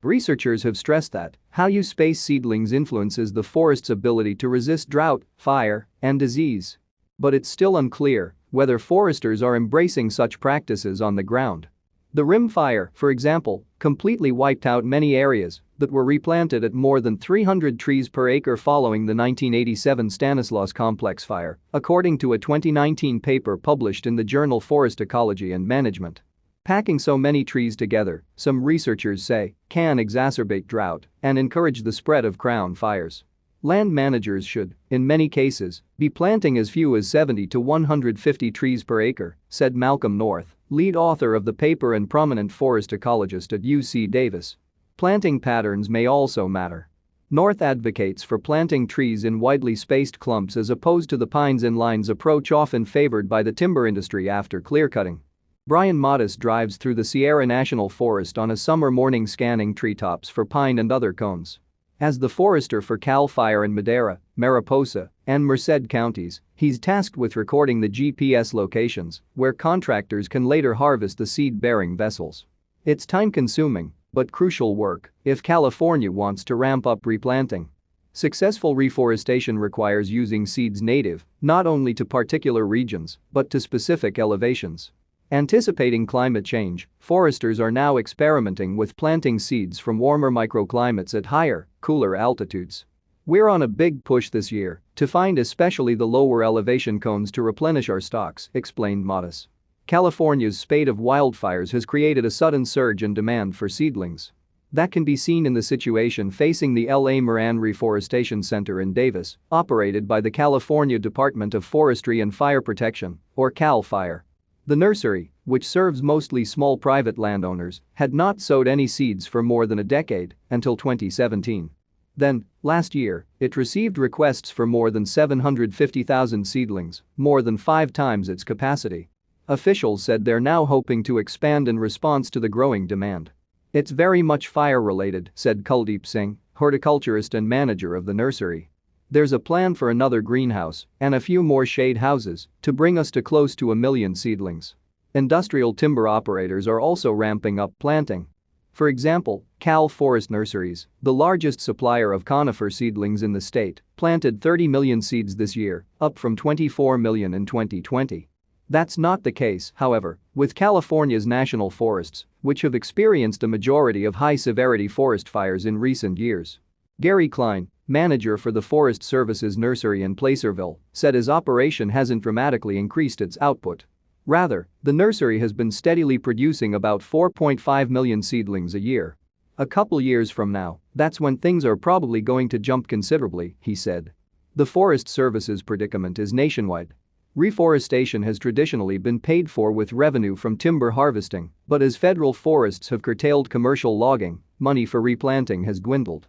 Researchers have stressed that how you space seedlings influences the forest's ability to resist drought, fire, and disease. But it's still unclear whether foresters are embracing such practices on the ground. The Rim fire, for example, completely wiped out many areas that were replanted at more than 300 trees per acre following the 1987 Stanislaus Complex fire, according to a 2019 paper published in the journal Forest Ecology and Management. Packing so many trees together, some researchers say, can exacerbate drought and encourage the spread of crown fires. Land managers should, in many cases, be planting as few as 70 to 150 trees per acre, said Malcolm North, lead author of the paper and prominent forest ecologist at UC Davis. Planting patterns may also matter. North advocates for planting trees in widely spaced clumps as opposed to the pines in lines approach often favored by the timber industry after clearcutting. Brian Mattos drives through the Sierra National Forest on a summer morning scanning treetops for pine and other cones. As the forester for Cal Fire in Madera, Mariposa, and Merced counties, he's tasked with recording the GPS locations where contractors can later harvest the seed-bearing vessels. It's time-consuming, but crucial work if California wants to ramp up replanting. Successful reforestation requires using seeds native not only to particular regions but to specific elevations. Anticipating climate change, foresters are now experimenting with planting seeds from warmer microclimates at higher, cooler altitudes. We're on a big push this year to find especially the lower elevation cones to replenish our stocks, explained Mattos. California's spate of wildfires has created a sudden surge in demand for seedlings. That can be seen in the situation facing the LA Moran Reforestation Center in Davis, operated by the California Department of Forestry and Fire Protection, or CAL FIRE. The nursery, which serves mostly small private landowners, had not sowed any seeds for more than a decade, until 2017. Then, last year, it received requests for more than 750,000 seedlings, more than 5 times its capacity. Officials said they're now hoping to expand in response to the growing demand. It's very much fire-related, said Kuldeep Singh, horticulturist and manager of the nursery. There's a plan for another greenhouse and a few more shade houses to bring us to close to 1 million seedlings. Industrial timber operators are also ramping up planting. For example, Cal Forest Nurseries, the largest supplier of conifer seedlings in the state, planted 30 million seeds this year, up from 24 million in 2020. That's not the case, however, with California's national forests, which have experienced a majority of high-severity forest fires in recent years. Gary Klein, manager for the Forest Service's nursery in Placerville, said his operation hasn't dramatically increased its output. Rather, the nursery has been steadily producing about 4.5 million seedlings a year. A couple years from now, that's when things are probably going to jump considerably, he said. The Forest Service's predicament is nationwide. Reforestation has traditionally been paid for with revenue from timber harvesting, but as federal forests have curtailed commercial logging, money for replanting has dwindled.